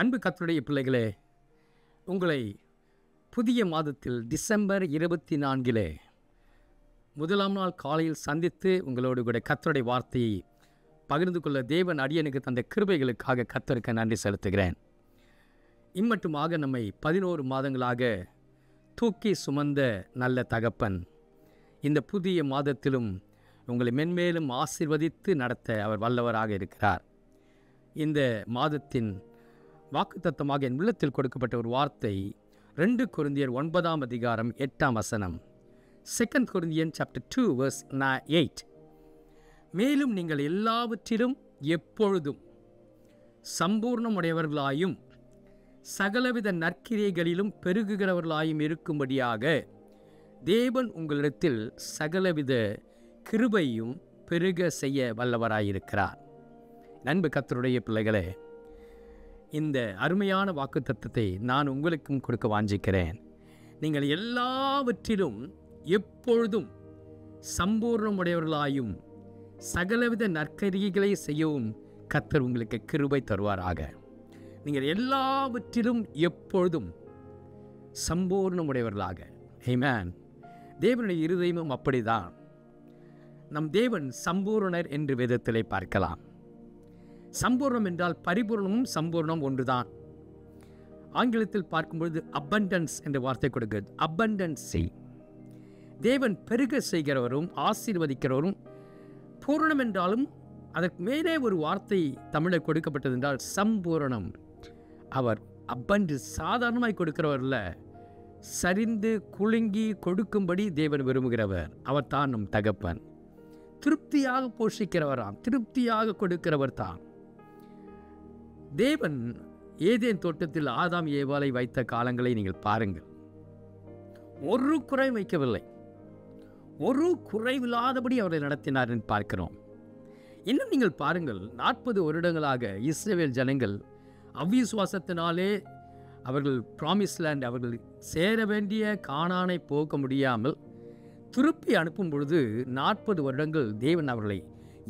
அன்பு கர்த்தருடைய பிள்ளைகளே, உங்களை புதிய மாதத்தில் டிசம்பர் 24 முதலாம் நாள் காலையில் சந்தித்து உங்களோடு கூட கர்த்தருடைய வார்த்தையை பகிர்ந்து கொள்ள தேவன் அடியனுக்கு தந்த கிருபைகளுக்காக கர்த்தருக்கு நன்றி செலுத்துகிறேன். இம்மட்டுமாக நம்மை 11 மாதங்களாக தூக்கி சுமந்த நல்ல தகப்பன் இந்த புதிய மாதத்திலும் உங்களை மென்மேலும் ஆசீர்வதித்து நடத்த அவர் வல்லவராக இருக்கிறார். இந்த மாதத்தின் வாக்குத்தத்தமாக என் உள்ளத்தில் கொடுக்கப்பட்ட ஒரு வார்த்தை 2 கொரிந்தியர் 9:8. 2 Corinthians chapter 2 verse 8. மேலும் நீங்கள் எல்லாவற்றிலும் எப்பொழுதும் சம்பூர்ணமுடையவர்களாயும் சகலவித நற்கிரியைகளிலும் பெருகுகிறவர்களாயும் இருக்கும்படியாக தேவன் உங்களிடத்தில் சகலவித கிருபையும் பெருக செய்ய வல்லவராயிருக்கிறார். அன்பு கர்த்தருடைய பிள்ளைகளே, இந்த அருமையான வாக்குத்தத்தத்தை நான் உங்களுக்கும் கொடுக்க வாஞ்சிக்கிறேன். நீங்கள் எல்லாவற்றிலும் எப்பொழுதும் சம்பூர்ணமுடையவர்களாயும் சகலவித நற்கரிகளை செய்யவும் கர்த்தர் உங்களுக்கு கிருபை தருவாராக. நீங்கள் எல்லாவற்றிலும் எப்பொழுதும் சம்பூர்ணமுடையவர்களாக. ஆமென். தேவனுடைய இருதயமும் அப்படிதான். நம் தேவன் சம்பூர்ணர் என்று வேதத்திலே பார்க்கலாம். சம்பூர்ணம் என்றால் பரிபூர்ணமும் சம்பூர்ணம் ஒன்றுதான். ஆங்கிலத்தில் பார்க்கும்பொழுது abundance என்ற வார்த்தை கொடுக்கிறது. abundance. தேவன் பெருக செய்கிறவரும் ஆசீர்வதிக்கிறவரும். பூரணம் என்றாலும் அதற்கு மேலே ஒரு வார்த்தை தமிழில் கொடுக்கப்பட்டது என்றால் சம்பூரணம். அவர் abundance சாதாரணமாய் கொடுக்கிறவர்ல, சரிந்து குலுங்கி கொடுக்கும்படி தேவன் விரும்புகிறவர். அவர் தான் நம் தகப்பன். திருப்தியாக போஷிக்கிறவராம், திருப்தியாக கொடுக்கிறவர் தான் தேவன். ஏதேன் தோட்டத்தில் ஆதாம் ஏவாளை வைத்த காலங்களை நீங்கள் பாருங்கள். ஒரு குறை வைக்கவில்லை, ஒரு குறைவில்லாதபடி அவரை நடத்தினார் என்று பார்க்கிறோம். இன்னும் நீங்கள் பாருங்கள், 40 வருடங்களாக இஸ்ரவேல் ஜனங்கள் அவ்விசுவாசத்தினாலே அவர்கள் ப்ராமிஸ் லேண்ட், அவர்கள் சேர வேண்டிய கானானை போக முடியாமல் திருப்பி அனுப்பும் பொழுது 40 வருடங்கள் தேவன் அவர்களை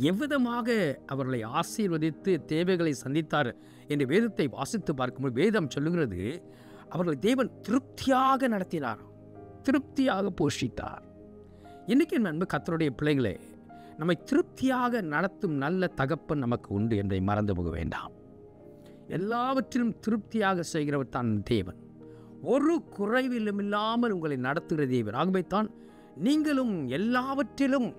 எவ்விதமாக அவர்களை ஆசீர்வதித்து தேவைகளை சந்தித்தார் என்று வேதத்தை வாசித்து பார்க்கும்போது வேதம் சொல்லுகிறது, அவர்களை தேவன் திருப்தியாக நடத்தினார், திருப்தியாக போஷித்தார். இன்னைக்கு நண்பு கர்த்தருடைய பிள்ளைகளே, நம்மை திருப்தியாக நடத்தும் நல்ல தகப்பன் நமக்கு உண்டு என்பதை மறந்து போக வேண்டாம். எல்லாவற்றிலும் திருப்தியாக செய்கிறவர் தான் தேவன். ஒரு குறைவிலும் இல்லாமல் உங்களை நடத்துகிற தேவன். ஆகவே தான் நீங்களும் எல்லாவற்றிலும்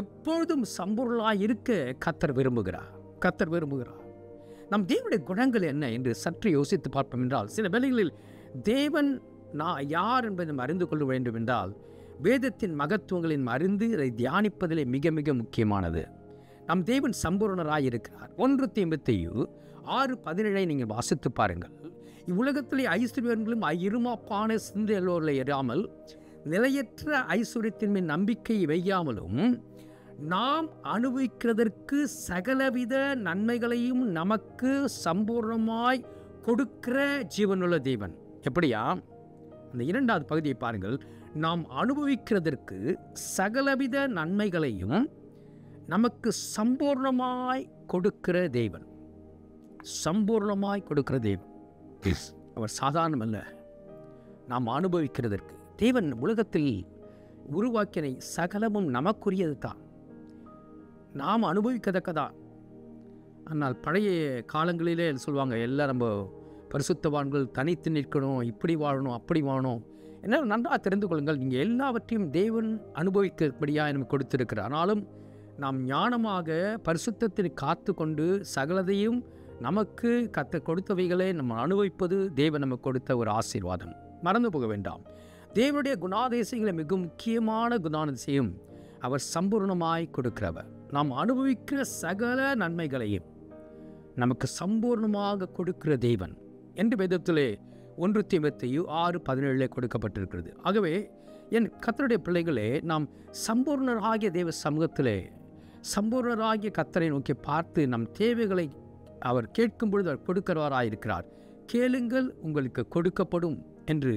எப்பொழுதும் சம்பூர்ணமாய் இருக்க கர்த்தர் விரும்புகிறார். கர்த்தர் விரும்புகிறார். நம் தேவனுடைய குணங்கள் என்ன என்று சற்று யோசித்து பார்ப்போம் என்றால், சில வேளைகளில் தேவன் நான் யார் என்பதை நாம் அறிந்து கொள்ள வேண்டும் என்றால் வேதத்தின் மகத்துவங்களின் அறிந்து இதை தியானிப்பதிலே மிக மிக முக்கியமானது. நம் தேவன் சம்பூர்ணராய் இருக்கிறார். 1 தீமோத்தேயு 6:17 நீங்கள் வாசித்து பாருங்கள். இவ்வுலகத்திலே ஐஸ்வர்யங்களும் இருமாப்பான சிந்தை எல்லோரில் இராமல் நிலையற்ற ஐஸ்வர்யத்தின் மேல் நம்பிக்கை வையாமலும் நாம் அனுபவிக்கிறதற்கு சகலவித நன்மைகளையும் நமக்கு சம்பூர்ணமாய் கொடுக்கிற ஜீவனுள்ள தேவன். எப்படியா? அந்த 2வது பகுதியை பாருங்கள். நாம் அனுபவிக்கிறதற்கு சகலவித நன்மைகளையும் நமக்கு சம்பூர்ணமாய் கொடுக்கிற தேவன். சம்பூர்ணமாய் கொடுக்கிற தேவன். அவர் சாதாரணமல்ல. நாம் அனுபவிக்கிறதற்கு தேவன் உலகத்தில் உருவாக்கின சகலமும் நமக்குரியது தான், நாம் அனுபவிக்கத்தக்கதான். ஆனால் பழைய காலங்களிலே சொல்லுவாங்க, எல்லாம் நம்ம பரிசுத்தவான்கள் தனித்து நிற்கணும், இப்படி வாழணும், அப்படி வாழணும். என்ன நன்றாக தெரிந்து கொள்ளுங்கள், நீங்கள் எல்லாவற்றையும் தேவன் அனுபவிக்கிறபடியாக நமக்கு கொடுத்திருக்கிறார். ஆனாலும் நாம் ஞானமாக பரிசுத்தத்தை காத்து கொண்டு சகலதையும் நமக்கு கொடுத்தவைகளை நம்ம அனுபவிப்பது தேவன் நமக்கு கொடுத்த ஒரு ஆசீர்வாதம். மறந்து போக வேண்டாம். தேவனுடைய குணாதிசயங்களை மிக முக்கியமான குணாதிசயம் அவர் சம்பூர்ணமாய் கொடுக்கிறவர். நாம் அனுபவிக்கிற சகல நன்மைகளையும் நமக்கு சம்பூர்ணமாக கொடுக்கிற தேவன் என்று வேதத்திலே 1 தீமோத்தேயு 6:17 கொடுக்கப்பட்டிருக்கிறது. ஆகவே என் கர்த்தருடைய பிள்ளைகளே, நாம் சம்பூர்ணராகிய தேவ சமூகத்திலே சம்பூர்ணராகிய கர்த்தரை நோக்கி பார்த்து நம் தேவைகளை அவர் கேட்கும் பொழுது அவர் கொடுக்கிறவராயிருக்கிறார். கேளுங்கள் உங்களுக்கு கொடுக்கப்படும் என்று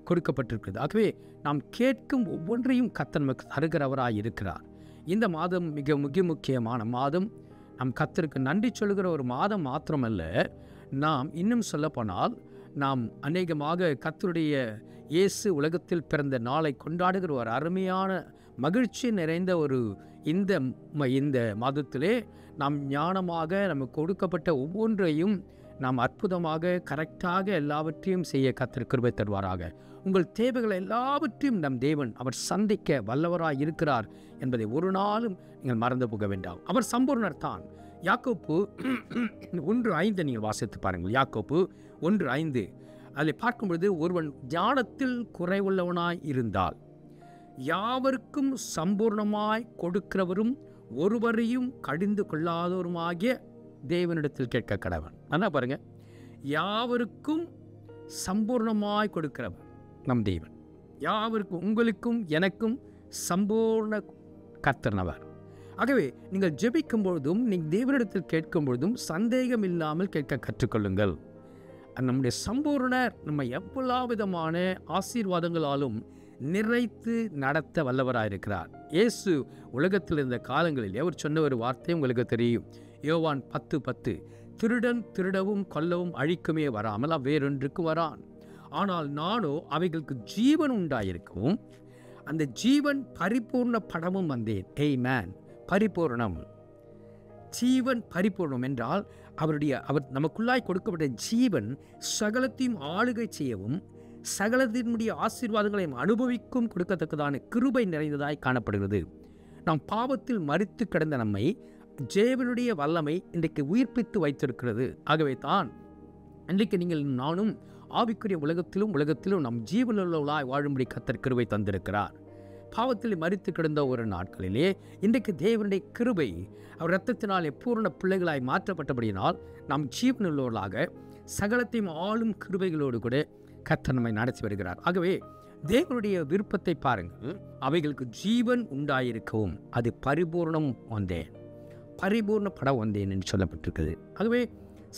கொடுக்கப்பட்டிருக்கிறது. ஆகவே நாம் கேட்கும் ஒவ்வொன்றையும் கர்த்தர் நமக்கு தருகிறவராயிருக்கிறார். இந்த மாதம் மிக முக்கியமான மாதம். நம் கர்த்தருக்கு நன்றி சொல்கிற ஒரு மாதம் மாத்திரமல்ல, நாம் இன்னும் சொல்லப்போனால் நாம் அநேகமாக கர்த்தருடைய இயேசு உலகத்தில் பிறந்த நாளை கொண்டாடுகிற ஒரு அருமையான மகிழ்ச்சி நிறைந்த ஒரு இந்த மாதத்திலே நாம் ஞானமாக நமக்கு கொடுக்கப்பட்ட ஒவ்வொன்றையும் நாம் அற்புதமாக கரெக்டாக எல்லாவற்றையும் செய்ய கர்த்தர் கிருபை தருவாராக. உங்கள் தேவைகளை எல்லாவற்றையும் நம் தேவன் அவர் சந்திக்க வல்லவராய் இருக்கிறார் என்பதை ஒரு நாளும் நீங்கள் மறந்து போக வேண்டாம். அவர் சம்பூர்ணர் தான். யாக்கோப்பு 1:5 நீங்கள் வாசித்து பாருங்கள். யாக்கோப்பு 1:5 அதில் பார்க்கும்பொழுது, ஒருவன் ஞானத்தில் குறைவுள்ளவனாய் இருந்தால் யாவருக்கும் சம்பூர்ணமாய் கொடுக்கிறவரும் ஒருவரையும் கடிந்து கொள்ளாதவருமாகிய தேவனிடத்தில் கேட்க கடவன். அதான் பாருங்க, யாவருக்கும் சம்பூர்ணமாய் கொடுக்கிறவர் நம் தேவன். யாவருக்கும், உங்களுக்கும் எனக்கும் சம்பூர்ண கர்த்தர்னவர். ஆகவே நீங்கள் ஜெபிக்கும் பொழுதும் நீங்கள் தேவனிடத்தில் கேட்கும் பொழுதும் சந்தேகம் இல்லாமல் கேட்க கற்றுக்கொள்ளுங்கள். நம்முடைய சம்பூர்ணர் நம்ம எவ்வளவு விதமான ஆசீர்வாதங்களாலும் நிறைத்து நடத்த வல்லவராயிருக்கிறார். இயேசு உலகத்தில் இருந்த காலங்களில் அவர் சொன்ன ஒரு வார்த்தை உங்களுக்கு தெரியும். யோவான் 10:10, திருடன் திருடவும் கொல்லவும் அழிக்குமே வராமல் வேறொன்றுக்கு வரான், ஆனால் நானோ அவைகளுக்கு ஜீவன் உண்டாயிருக்கவும் அந்த ஜீவன் பரிபூர்ண படமும் வந்தேன். ஆமென். பரிபூர்ணம், ஜீவன் பரிபூர்ணம் என்றால் அவர் நமக்குள்ளாய் கொடுக்கப்பட்ட ஜீவன் சகலத்தையும் ஆளுகை செய்யவும் சகலத்தினுடைய ஆசீர்வாதங்களையும் அனுபவிக்கும் கொடுக்கத்தக்கதான கிருபை நிறைந்ததாய் காணப்படுகிறது. நாம் பாவத்தில் மரித்து கிடந்த நம்மை தேவனுடைய வல்லமை இன்றைக்கு உயிர்ப்பித்து வைத்திருக்கிறது. ஆகவே தான் இன்றைக்கு நீங்கள் நானும் ஆவிக்குரிய உலகத்திலும் நம் ஜீவனுள்ளவர்களாய் வாழும்படி கர்த்தர் கிருபை தந்திருக்கிறார். பாவத்தில் மரித்து கிடந்த ஒரு நாட்களிலே இன்றைக்கு தேவனுடைய கிருபை அவர் இரத்தத்தினால் பூரண பிள்ளைகளாய் மாற்றப்பட்டபடியினால் நாம் ஜீவனுள்ளவர்களாக சகலத்தையும் ஆளும் கிருபைகளோடு கூட கர்த்தர் நம்மை நடத்தி வருகிறார். ஆகவே தேவனுடைய விருப்பத்தை பாருங்கள். அவைகளுக்கு ஜீவன் உண்டாயிருக்கவும் அது பரிபூர்ணம் வந்தேன், பரிபூர்ண படம் வந்தேன் என்று சொல்லப்பட்டிருக்கிறது. ஆகவே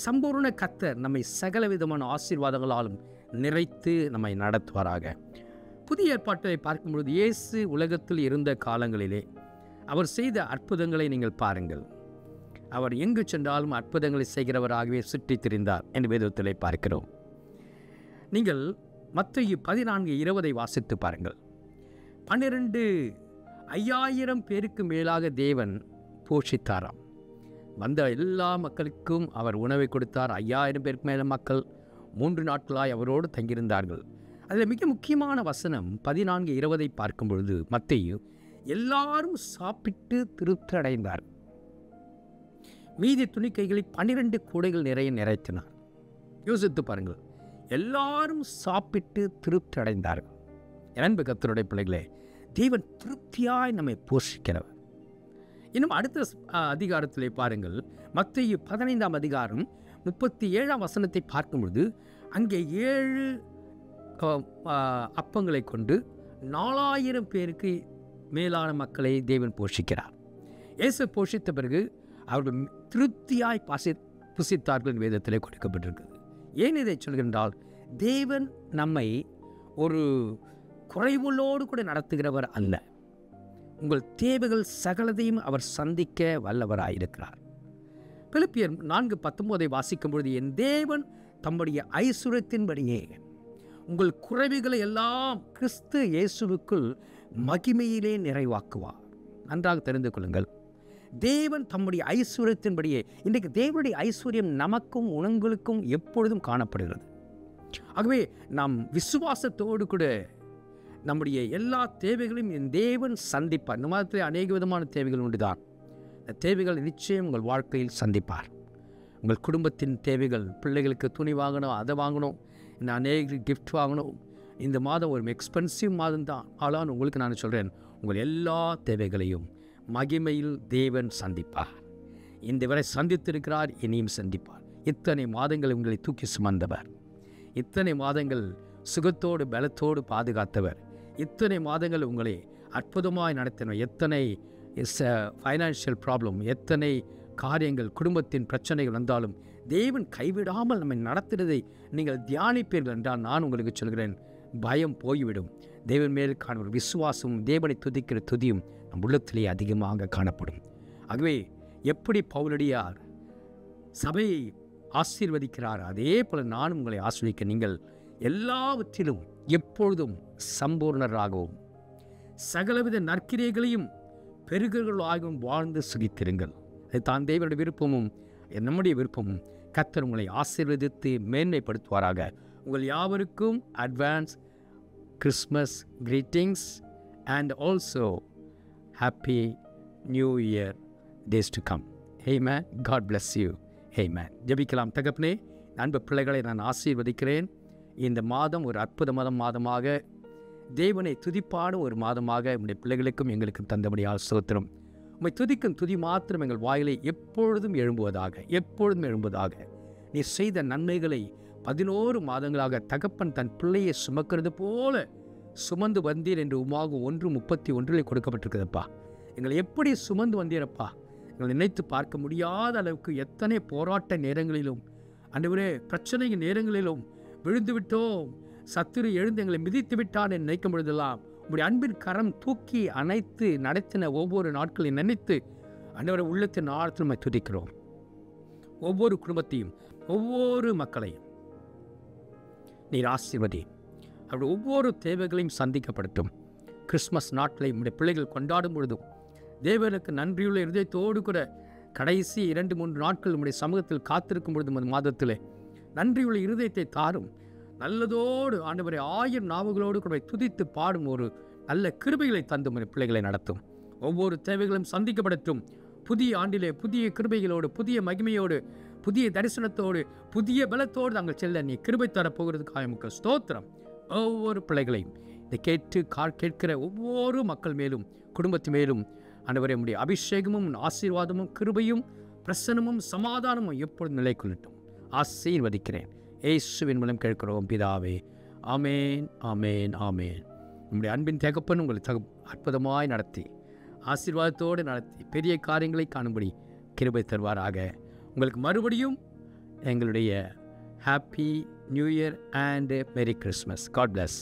சம்பூர்ண கர்த்தர் நம்மை சகல விதமான ஆசீர்வாதங்களாலும் நிறைத்து நம்மை நடத்துவாராக. புதிய ஏற்பாட்டை பார்க்கும்பொழுது இயேசு உலகத்தில் இருந்த காலங்களிலே அவர் செய்த அற்புதங்களை நீங்கள் பாருங்கள். அவர் எங்கு சென்றாலும் அற்புதங்களை செய்கிறவராகவே சுற்றித் திரிந்தார் என்று வேதத்திலே பார்க்கிறோம். நீங்கள் மத்தேயு 14:20 வாசித்து பாருங்கள். 5000 பேருக்கு மேலாக தேவன் போஷித்தாராம். வந்த எல்லா மக்களுக்கும் அவர் உணவை கொடுத்தார். 5000 பேருக்கு மேல மக்கள் 3 நாட்களாய் அவரோடு தங்கியிருந்தார்கள். அதில் மிக முக்கியமான வசனம் 14:20 பார்க்கும் பொழுது மத்தேயு, எல்லாரும் சாப்பிட்டு திருப்தி அடைந்தார். மீதி துணிக்கைகளை 12 கூடைகள் நிறைய நிறைத்தினார். யோசித்து பாருங்கள், எல்லாரும் சாப்பிட்டு திருப்தி அடைந்தார்கள். அன்பு கர்த்தருடைய பிள்ளைகளே, தேவன் திருப்தியாய் நம்மை போஷிக்கிறவர். இன்னும் அடுத்த அதிகாரத்திலே பாருங்கள், மத்தேயு 15ஆம் அதிகாரம் 37ஆம் வசனத்தை பார்க்கும் பொழுது அங்கே 7 அப்பங்களை கொண்டு 4000 பேருக்கு மேலான மக்களை தேவன் போஷிக்கிறார். இயேசு போஷித்த பிறகு அவர்கள் திருப்தியாய் புசித்தார்கள் வேதத்திலே கொடுக்கப்பட்டிருக்கிறது. ஏன் இதை சொல்கின்றால், தேவன் நம்மை ஒரு குறைவுள்ளோடு கூட நடத்துகிறவர் அல்ல. உங்கள் தேவைகள் சகலதையும் அவர் சந்திக்க வல்லவராயிருக்கிறார். பிலிப்பியர் 4:19 வாசிக்கும் பொழுது, என் தேவன் தம்முடைய ஐசுரத்தின்படியே உங்கள் குறைவுகளை எல்லாம் கிறிஸ்து இயேசுவுக்குள் மகிமையிலே நிறைவாக்குவார். நன்றாக தெரிந்து கொள்ளுங்கள், தேவன் தம்முடைய ஐஸ்வர்யத்தின்படியே. இன்றைக்கு தேவனுடைய ஐஸ்வர்யம் நமக்கும் உங்களுக்கும் எப்பொழுதும் காணப்படுகிறது. ஆகவே நாம் விசுவாசத்தோடு கூட நம்முடைய எல்லா தேவைகளையும் என் தேவன் சந்திப்பார். இந்த மாதத்தில் அநேக விதமான தேவைகள் உண்டுதான். இந்த தேவைகள் நிச்சயம் உங்கள் வாழ்க்கையில் சந்திப்பார். உங்கள் குடும்பத்தின் தேவைகள், பிள்ளைகளுக்கு துணி வாங்கணும், அதை வாங்கணும், இந்த அநேக கிஃப்ட் வாங்கணும். இந்த மாதம் ஒரு எக்ஸ்பென்சிவ் மாதம் தான். ஆனால் உங்களுக்கு நான் சொல்கிறேன், உங்கள் எல்லா தேவைகளையும் மகிமையில் தேவன் சந்திப்பார். இந்த வரை சந்தித்திருக்கிறார், இனியும் சந்திப்பார். இத்தனை மாதங்கள் உங்களை தூக்கி சுமந்தவர், இத்தனை மாதங்கள் சுகத்தோடு பலத்தோடு பாதுகாத்தவர், இத்தனை மாதங்கள் உங்களை அற்புதமாய் நடத்தினவர். எத்தனை ஃபைனான்ஷியல் ப்ராப்ளம், எத்தனை காரியங்கள், குடும்பத்தின் பிரச்சனைகள் வந்தாலும் தேவன் கைவிடாமல் நம்மை நடத்துகிறதை நீங்கள் தியானிப்பீர்கள் என்றால் நான் உங்களுக்கு சொல்கிறேன், பயம் போய்விடும். தேவன் மேலுக்கான ஒரு விசுவாசமும் தேவனை துதிக்கிற துதியும் நம் உள்ளத்திலே அதிகமாக காணப்படும். ஆகவே எப்படி பவுலடியார் சபையை ஆசீர்வதிக்கிறார், அதே போல நானும் உங்களை ஆசீர்வதிக்க நீங்கள் எல்லாவற்றிலும் எப்பொழுதும் சம்பூர்ணராகவும் சகலவித நற்கிரைகளையும் பெருகர்களாகவும் வாழ்ந்து சுகித்திருங்கள். அது தான் தேவனுடைய விருப்பமும் நம்முடைய விருப்பமும். கர்த்தர் உங்களை ஆசீர்வதித்து மேன்மைப்படுத்துவாராக. உங்கள் யாவருக்கும் advance Christmas greetings and also happy new year days to come. Amen. God bless you. Amen. ஜெபிக்கலாம். தகப்பனே, அன்பு பிள்ளைகளை நான் ஆசீர்வதிக்கிறேன். இந்த மாதம் ஒரு அற்புதமான மாதமாக, தேவனை துதிப்பான ஒரு மாதமாக உம்முடைய பிள்ளைகளுக்கும் எங்களுக்கும் தந்தபடியால் ஸ்தோத்திரம். உம்மை துதிக்கும் துதி மாத்திரம் எங்கள் வாயிலை எப்பொழுதும் எழும்புவதாக. நீ செய்த நன்மைகளை 11 மாதங்களாக தகப்பன் தன் பிள்ளையை சுமக்கிறது போல சுமந்து வந்தீர் என்று உமாக 1:31 கொடுக்கப்பட்டிருக்குதுப்பா. எங்களை எப்படி சுமந்து வந்தீரப்பா. எங்களை நினைத்து பார்க்க முடியாத அளவுக்கு எத்தனை போராட்ட நேரங்களிலும், ஆண்டவரே, பிரச்சனை நேரங்களிலும் விழுந்து விட்டோம், சத்துரு எழுந்து எங்களை மிதித்து விட்டான் என்று நினைக்கும் பொழுதெல்லாம் உங்களுடைய அன்பின் கரம் தூக்கி அணைத்து நடத்தின ஒவ்வொரு நாட்களையும் நினைத்து ஆண்டவரை உள்ளத்தின் ஆழத்தில் நம்ம துதிக்கிறோம். ஒவ்வொரு குடும்பத்தையும், ஒவ்வொரு மக்களையும் நீர் ஆசீர்வதி. அவருடைய ஒவ்வொரு தேவைகளையும் சந்திக்கப்படட்டும். கிறிஸ்மஸ் நாட்களை நம்முடைய பிள்ளைகள் கொண்டாடும் பொழுதும் தேவனுக்கு நன்றியுள்ள இருதயத்தோடு கூட கடைசி 2-3 நாட்கள் நம்முடைய சமூகத்தில் காத்திருக்கும் பொழுதும் அந்த மாதத்திலே நன்றியுள்ள இருதயத்தை தாரும். நல்லதோடு ஆண்டவரை 1000 நாவுகளோடு கூட துதித்து பாடும் ஒரு நல்ல கிருபைகளை தந்து நம்முடைய பிள்ளைகளை நடத்தும். ஒவ்வொரு தேவைகளும் சந்திக்கப்படட்டும். புதிய ஆண்டிலே புதிய கிருபைகளோடு, புதிய மகிமையோடு, புதிய தரிசனத்தோடு, புதிய பலத்தோடு நாங்கள் செல்ல நீ கிருபை தரப்போகிறதுக்காக நமக்கு ஸ்தோத்திரம். ஒவ்வொரு பிள்ளைகளையும் இதை கேட்கிற ஒவ்வொரு மக்கள் மேலும், குடும்பத்து மேலும் ஆண்டவரே உம்முடைய அபிஷேகமும் ஆசீர்வாதமும் கிருபையும் பிரசன்னமும் சமாதானமும் எப்பொழுதும் நிலை கொள்ளட்டும். ஆசீர்வதிக்கிறேன். இயேசுவின் மூலம் கேட்கிறோம் பிதாவே. ஆமேன், ஆமேன், ஆமேன். நம்முடைய அன்பின் தகப்பன் உங்களை அற்புதமாய் நடத்தி, ஆசீர்வாதத்தோடு நடத்தி, பெரிய காரியங்களை காணும்படி கிருபை தருவாராக. உங்களுக்கு மறுபடியும் எங்களுடைய happy new year and merry Christmas. God plus.